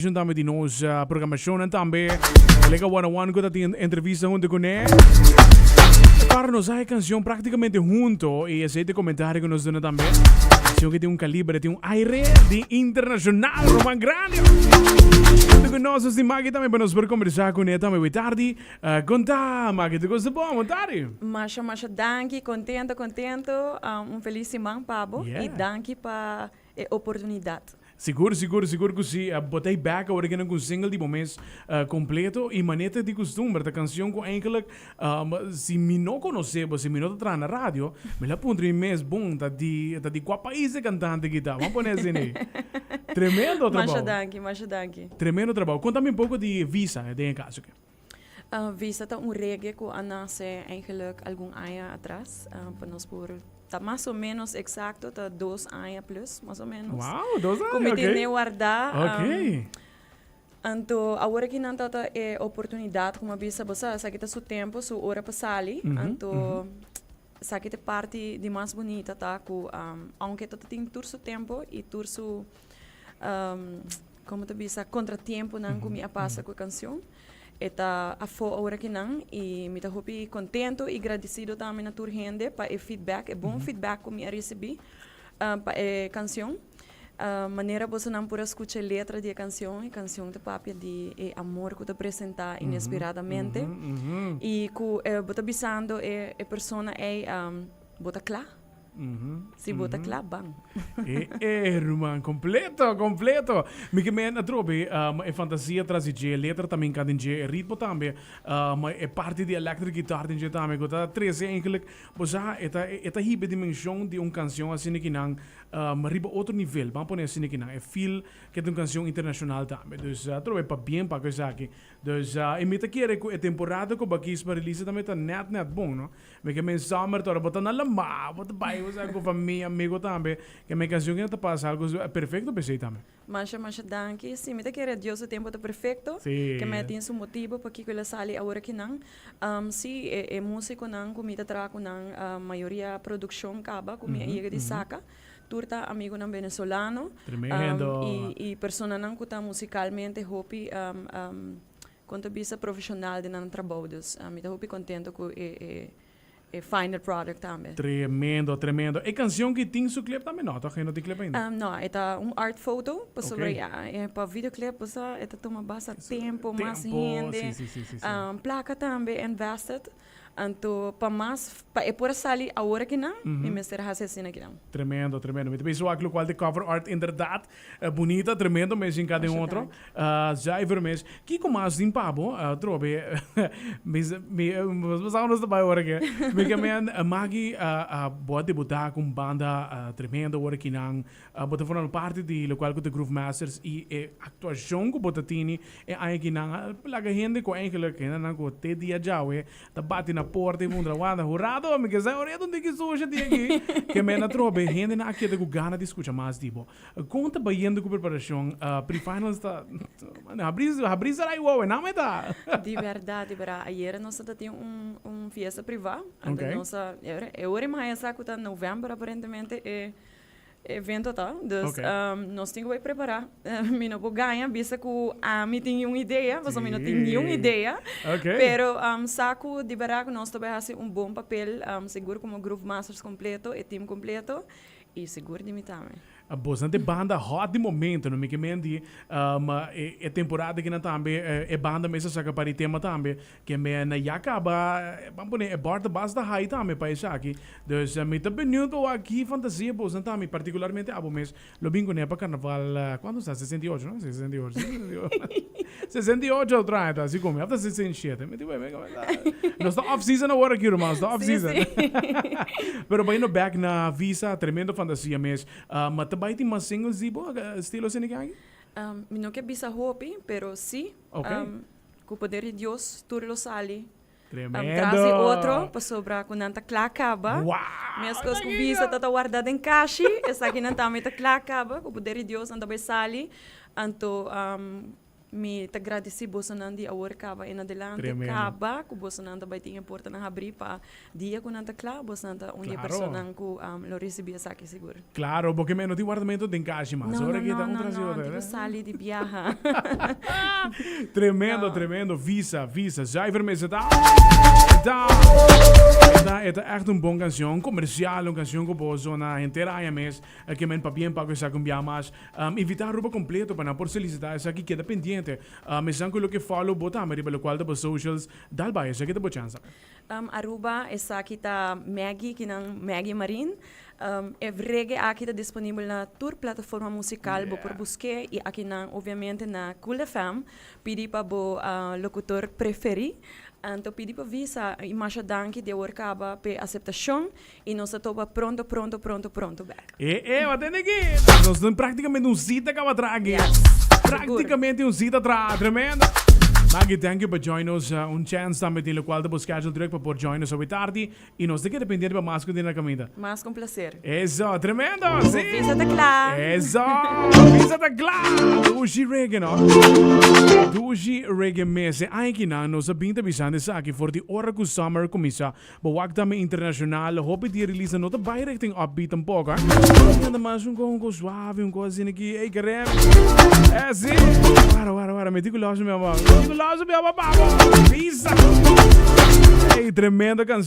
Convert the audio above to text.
Juntamente di nostra programmazione também. Lega one-on-one com a entrevista junto com ele. Para nos a canção praticamente junto e esse comentário que nos dão também. Canção que tem calibre, tem aire de internacional, Roman Granio. Junto com nós, de Maggie também para nos conversar com ele também hoje tarde. Conta, Maggie, tu gosta bom, tarde? Masha, danke, contento. Feliz semana, Pablo. Yeah. E danke para a oportunidade. Seguro que sim. Botei back agora que não com single de momentos completo e maneta de costume. A canção com eigenlijk, se me não conhecer, se me não entrar na rádio, me la ponto em mês bom, tá de qual país é cantante que tá. Vamos pôr assim aí. Tremendo trabalho. Masha, danke. Tremendo trabalho. Conta-me um pouco de Visa, de caso. Visa tá reggae que a nasce eigenlijk algum ano atrás, para nós por tá mais ou menos exato, tá 2 anos plus, mais ou menos. Uau, 2 anos, Como ok. guardar. Ok. Então, agora que não tá é oportunidade, como avisa você, sabe que seu tempo, sua hora para sair, então, sabe que parte de mais bonita, tá? Que, aunque tu tem todo seu tempo e todo seu, como tu bisa, contratempo não que me passa com a canção. Eta a fo agora que não e me tá hopi contento e agradecido também na tua gente para o feedback, bom feedback que me recebi para a canção. Maneira você não pode escutar a letra da canção, a canção de papel de amor que te apresentar inesperadamente e que você bisando a pessoa é bota claro. Si bota claro, bang. Irmão, completo. Me que me trobe, é fantasia trazige, letra também cada dia, ritmo também, mas é parte de electric guitar de também, que tá 13 eigenlijk, você é hibe dimensão de canção assim que não, riba outro nível, vamos pôr assim que não, é feel que é uma canção internacional também, então trobe para bem para coisa aqui, então e me tá querer que a temporada que bakis para release também tá net bom, não? Me que me summer tora bota na lama, bota bai com família, amigo também, que me canção que não tá passa algo perfeito para você também. Masha, danke. Sim, me quer Deus o tempo tá perfeito. Sí. Que me tem um motivo para que ela sale agora que não. Sim, é músico não, comida trago não, a maioria produção acaba, com minha de saca. Turta amigo não venezolano. Tremendo. E persona não que tá musicalmente hopi quanto bisa profissional de não trabalho. Me tá hopi contento com e final product também. Tremendo. E canção que tem seu clipe também não, tá? Que não tem clipe ainda? Não, é art photo, para videoclip, é toma bastante tempo, mais gente, placa também invested, então para mais, para por sair a hora que não, e me será assim que não. Tremendo. Me penso aquilo qual de cover art inderdaad bonita, tremendo, mas em cada outro. Já vermes. Que como mais em pabo, trobe, mas vamos para hora que, porque me magi boa debutar com banda tremenda hora que não, botar formando parte de local com the Groove Masters e atuação com botatini e aí que não, laga gente com eigenlijk que não com te dia já tá bate na porta e mundra wanda jurado, me que sai ora onde que sou já aqui, que me na trobe gente na aqui com gana de escutar mais tipo. Conta baiando com preparação, pre-finals tá a brisa aí uau, não é tá. De verdade, ayer nós tinha fiesta privada, então nós é hora mais saco tá novembro aparentemente evento tá, então nós temos que preparar, me não vou ganhar, vista que me tem uma ideia, mas eu não tenho nenhuma ideia, pero saco de verdade nós também fazemos bom papel, seguro como Groove Masters completo e time completo e seguro de mim também. Bastante banda hot de momento, não me que mendi, é temporada que não também é banda mesmo saca para o tema também, que me na já acaba, vamos pôr é borda basta high também para isso aqui, então me tá bem aqui fantasia bastante também, particularmente abo mês, lo bingo né para carnaval, quando está 68, não? 68, 68 ou 30, assim como até 67, me digo bem, nós está off season agora aqui, irmãos, está off season, pero bem no back na Visa, tremendo fantasia mês, mas também tem mais singles de estilo assim que aqui? Não que bisa hopi, pero sim, com o poder de Deus, tudo lo sale. Tremendo. Traz outro para sobrar com nanta clacaba. Minhas coisas com visa tá guardada em caixa, essa aqui não tá muito clacaba, com o poder de Deus anda bem sale. Então me te agradeci bosanan di awor kaba in adelante Tremendo. kaba ku bosanan ta bai tinha porta na abrir pa dia ku nanta kla bosanan ta onde Claro. personan ku lo recebia saki seguro. Claro, porque menos ti guardamento de encaixe, mas Não, ora não, que tá não, um não, trazido, não, tipo né? sali de viaja. Tremendo, Não. tremendo. Visa. Zuiver met het Het is echt een bon canción, comercial, een canción que vos zona entera ya mes, que men pa bien pago esa cumbia más. Invitar rubo completo para por solicitar esa que queda pendiente. Me sanco lo que follow bota me pelo qual de socials dal ba esa que te chance. Aruba essa kita Maggie kinang Maggie Marin. Evrege aqui está disponível na tour plataforma musical Yeah. por buscar e aqui na obviamente na Cool FM pedi para o locutor preferi. Então pedi para visa e mais danke de workaba pe aceitação e nós estamos pronto back. Wat denk ik? Nós estamos praticamente zita que vai trazer. Yes. Praticamente zita atrás, tremendo. Maggie, thank you for joining us. Chance também tem o qual de schedule direct para join us hoje tarde e nós daqui dependendo para mais que na caminha. Mas com prazer. Eso, tremendo, sim. Visa da Clá. Eso, visa da Clá. Duji reggae, no? Duji reggae mese. Aqui na nós abinta bisando sa aqui for the Oracle Summer Comissa. Bewak dame internacional. Hoop die release nota bij richting upbeat een pouco. En dan maar zo'n gewoon suave, een coisa aqui. Ei, caramba. Sim. Para, meticuloso, meu amor. Meticuloso, meu amor. Visa. Ei, tremenda canção.